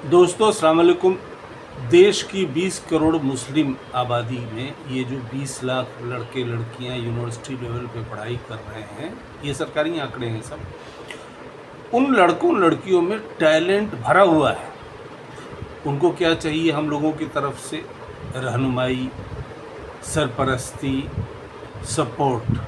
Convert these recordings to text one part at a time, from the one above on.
दोस्तों अस्सलाम वालेकुम। देश की 20 करोड़ मुस्लिम आबादी में ये जो 20 लाख लड़के लड़कियां यूनिवर्सिटी लेवल पे पढ़ाई कर रहे हैं, ये सरकारी आंकड़े हैं सब। उन लड़कों लड़कियों में टैलेंट भरा हुआ है। उनको क्या चाहिए हम लोगों की तरफ से? रहनुमाई, सरपरस्ती, सपोर्ट।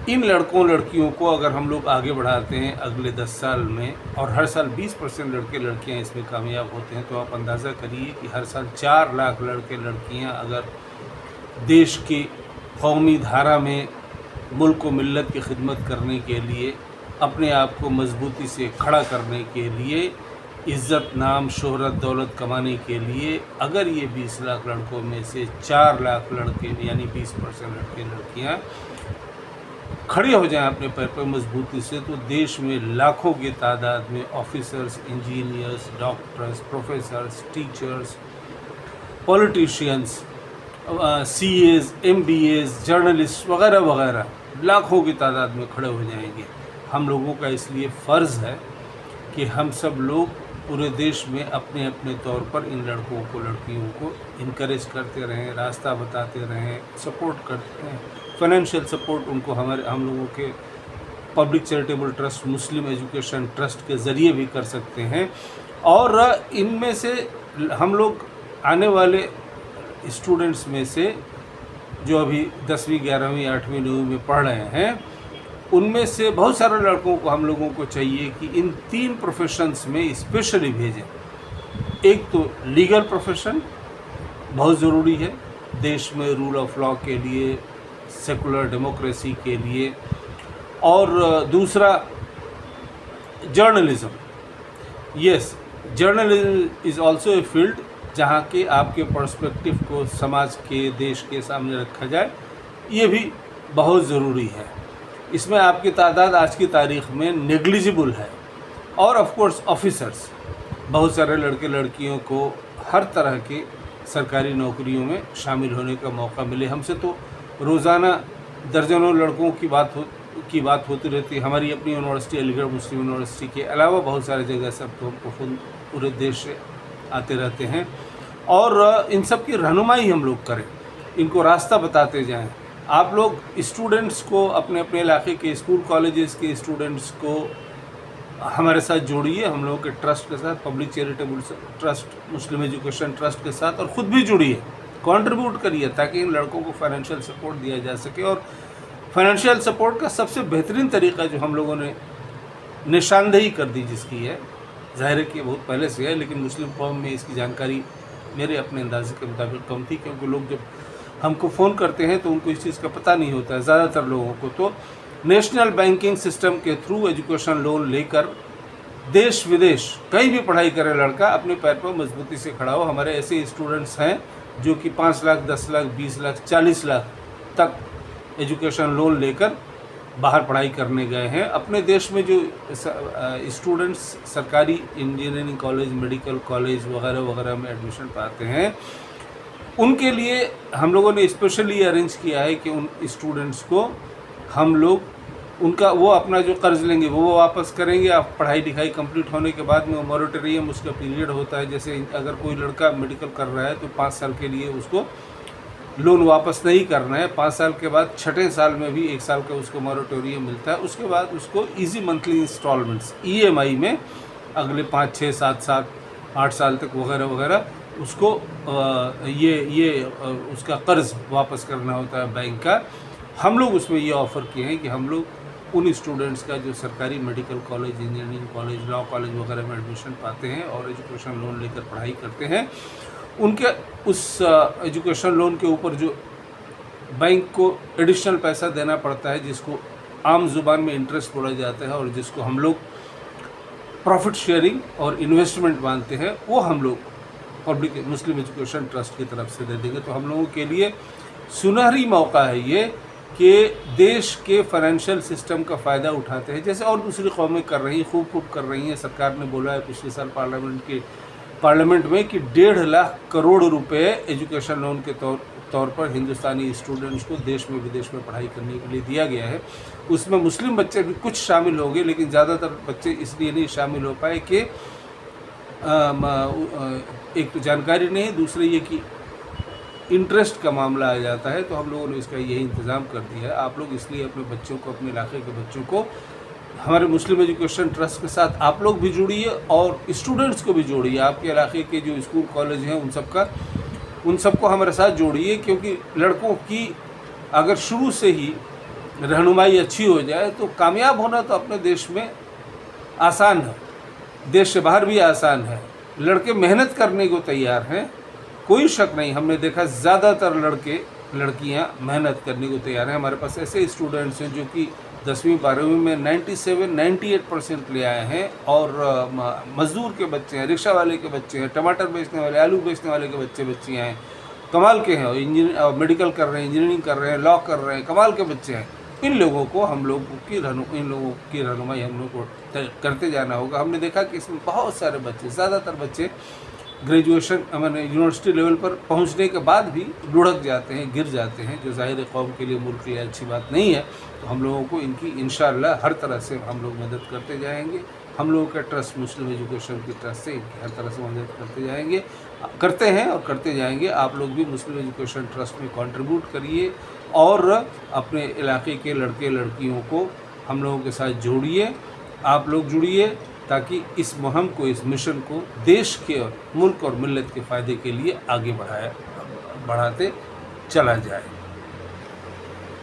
इन लड़कों लड़कियों को अगर हम लोग आगे बढ़ाते हैं अगले 10 साल में, और हर साल 20% लड़के लड़कियां इसमें कामयाब होते हैं, तो आप अंदाज़ा करिए कि हर साल 4 लाख लड़के लड़कियां अगर देश की कौमी धारा में मुल्क व मिल्लत की खिदमत करने के लिए, अपने आप को मजबूती से खड़ा करने के लिए, इज़्ज़त, नाम, शोहरत, दौलत कमाने के लिए, अगर ये 20 लाख लड़कों में से 4 लाख लड़के यानी 20% लड़के लड़कियां खड़े हो जाएं अपने पैर पर मजबूती से, तो देश में लाखों की तादाद में officers, engineers, doctors, professors, teachers, politicians, CAs, MBAs, journalist वगैरह वगैरह लाखों की तादाद में खड़े हो जाएंगे। हम लोगों का इसलिए फ़र्ज़ है कि हम सब लोग पूरे देश में अपने अपने तौर पर इन लड़कों को लड़कियों को इनकरेज करते रहें, रास्ता बताते रहें, सपोर्ट करते रहें। फाइनेंशियल सपोर्ट उनको हम लोगों के पब्लिक चैरिटेबल ट्रस्ट, मुस्लिम एजुकेशन ट्रस्ट के ज़रिए भी कर सकते हैं। और इनमें से हम लोग आने वाले स्टूडेंट्स में से जो अभी 10वीं 11वीं 8वीं 9वीं में पढ़ रहे हैं, उनमें से बहुत सारे लड़कों को हम लोगों को चाहिए कि इन 3 प्रोफेशंस में स्पेशली भेजें। एक तो लीगल प्रोफेशन बहुत ज़रूरी है देश में रूल ऑफ लॉ के लिए, सेकुलर डेमोक्रेसी के लिए, और दूसरा journalism. Yes, journalism is also a field जहाँ के आपके पर्सपेक्टिव को समाज के, देश के सामने रखा जाए, ये भी बहुत ज़रूरी है। इसमें आपकी तादाद आज की तारीख़ में नेग्लिजिबल है। और ऑफ कोर्स ऑफिसर्स, बहुत सारे लड़के लड़कियों को हर तरह के सरकारी नौकरियों में शामिल होने का मौका मिले। हमसे तो रोज़ाना दर्जनों लड़कों की बात होती रहती है। हमारी अपनी यूनिवर्सिटी अलीगढ़ मुस्लिम यूनिवर्सिटी के अलावा बहुत सारी जगह सब तो हमको पूरे देश से आते रहते हैं, और इन सब की रहनुमाई हम लोग करें, इनको रास्ता बताते जाएं। आप लोग स्टूडेंट्स को, अपने अपने इलाके के स्कूल कॉलेजेस के स्टूडेंट्स को हमारे साथ जोड़िए, हम लोगों के ट्रस्ट के साथ, पब्लिक चैरिटेबल ट्रस्ट, मुस्लिम एजुकेशन ट्रस्ट के साथ, और ख़ुद भी जुड़िए, कंट्रीब्यूट करिए ताकि इन लड़कों को फाइनेंशियल सपोर्ट दिया जा सके। और फाइनेंशियल सपोर्ट का सबसे बेहतरीन तरीका जो हम लोगों ने निशानदेही कर दी जिसकी है, ज़ाहिर है कि बहुत पहले से है, लेकिन मुस्लिम कौम में इसकी जानकारी मेरे अपने अंदाजे के मुताबिक कम थी, क्योंकि लोग जब हमको फ़ोन करते हैं तो उनको इस चीज़ का पता नहीं होता है ज़्यादातर लोगों को। तो नेशनल बैंकिंग सिस्टम के थ्रू एजुकेशन लोन लेकर देश विदेश कहीं भी पढ़ाई करे लड़का, अपने पैर पर मजबूती से खड़ा हो। हमारे ऐसे स्टूडेंट्स हैं जो कि 5 लाख, 10 लाख, 20 लाख, 40 लाख तक एजुकेशन लोन लेकर बाहर पढ़ाई करने गए हैं। अपने देश में जो स्टूडेंट्स सरकारी इंजीनियरिंग कॉलेज, मेडिकल कॉलेज वगैरह वगैरह में एडमिशन पाते हैं, उनके लिए हम लोगों ने स्पेशली अरेंज किया है कि उन स्टूडेंट्स को हम लोग वो अपना जो कर्ज़ लेंगे वो वापस करेंगे। आप पढ़ाई लिखाई कंप्लीट होने के बाद में मॉरेटोरियम उसका पीरियड होता है। जैसे अगर कोई लड़का मेडिकल कर रहा है तो 5 साल के लिए उसको लोन वापस नहीं करना है। 5 साल के बाद 6ठे साल में भी 1 साल का उसको मॉरेटोरियम मिलता है। उसके बाद उसको इजी मंथली इंस्टॉलमेंट्स EMI में अगले 5, 6, 7, 8 साल तक वगैरह वगैरह उसको उसका कर्ज़ वापस करना होता है बैंक का। हम लोग उसमें ये ऑफ़र किए हैं कि हम लोग उन स्टूडेंट्स का जो सरकारी medical college, engineering college, law college वगैरह में एडमिशन पाते हैं और एजुकेशन लोन लेकर पढ़ाई करते हैं, उनके उस एजुकेशन लोन के ऊपर जो बैंक को एडिशनल पैसा देना पड़ता है, जिसको आम ज़ुबान में इंटरेस्ट बोला जाता है और जिसको हम लोग प्रॉफिट शेयरिंग और इन्वेस्टमेंट मानते हैं, वो हम लोग पब्लिक मुस्लिम एजुकेशन ट्रस्ट की तरफ से दे देंगे। तो हम लोगों के लिए सुनहरी मौका है ये कि देश के फाइनेंशियल सिस्टम का फ़ायदा उठाते हैं, जैसे और दूसरी कौमें कर रही हैं, खूब कर रही हैं। सरकार ने बोला है पिछले साल पार्लियामेंट में कि 1.5 लाख करोड़ रुपए एजुकेशन लोन के तौर पर हिंदुस्तानी स्टूडेंट्स को देश में विदेश में पढ़ाई करने के लिए दिया गया है। उसमें मुस्लिम बच्चे भी कुछ शामिल हो गए, लेकिन ज़्यादातर बच्चे इसलिए नहीं शामिल हो पाए कि एक तो जानकारी नहीं, दूसरे ये कि इंटरेस्ट का मामला आ जाता है, तो हम लोगों ने इसका यही इंतज़ाम कर दिया है। आप लोग इसलिए अपने बच्चों को, अपने इलाके के बच्चों को हमारे मुस्लिम एजुकेशन ट्रस्ट के साथ आप लोग भी जुड़िए और स्टूडेंट्स को भी जोड़िए। आपके इलाके के जो स्कूल कॉलेज हैं उन सबको हमारे साथ जोड़िए, क्योंकि लड़कों की अगर शुरू से ही रहनुमाई अच्छी हो जाए तो कामयाब होना तो अपने देश में आसान है, देश से बाहर भी आसान है। लड़के मेहनत करने को तैयार हैं, कोई शक नहीं। हमने देखा ज़्यादातर लड़के लड़कियां मेहनत करने को तैयार हैं। हमारे पास ऐसे स्टूडेंट्स हैं जो कि 10वीं 12वीं में 97-98% ले आए हैं, और मज़दूर के बच्चे हैं, रिक्शा वाले के बच्चे हैं, टमाटर बेचने वाले, आलू बेचने वाले के बच्चियाँ हैं, कमाल के हैं। और मेडिकल कर रहे हैं, इंजीनियरिंग कर रहे हैं, लॉ कर रहे हैं, कमाल के बच्चे हैं। इन लोगों की रहनुमाई हम लोग को करते जाना होगा। हमने देखा कि इसमें बहुत सारे बच्चे, ज़्यादातर बच्चे ग्रेजुएशन मैंने यूनिवर्सिटी लेवल पर पहुंचने के बाद भी लुढ़क जाते हैं, गिर जाते हैं, जो ज़ाहिर कौम के लिए, मुल्क के लिए अच्छी बात नहीं है। तो हम लोगों को इनकी इंशाअल्लाह हर तरह से हम लोग मदद करते जाएंगे। हम लोगों का ट्रस्ट, मुस्लिम एजुकेशन की ट्रस्ट से इनकी हर तरह से मदद करते जाएंगे, करते हैं और करते जाएंगे। आप लोग भी मुस्लिम एजुकेशन ट्रस्ट में कंट्रीब्यूट करिए और अपने इलाके के लड़के लड़कियों को हम लोगों के साथ जोड़िए। आप लोग जुड़िए ताकि इस मुहिम को, इस मिशन को देश के और मुल्क और मिल्लत के फ़ायदे के लिए आगे बढ़ाते चला जाए।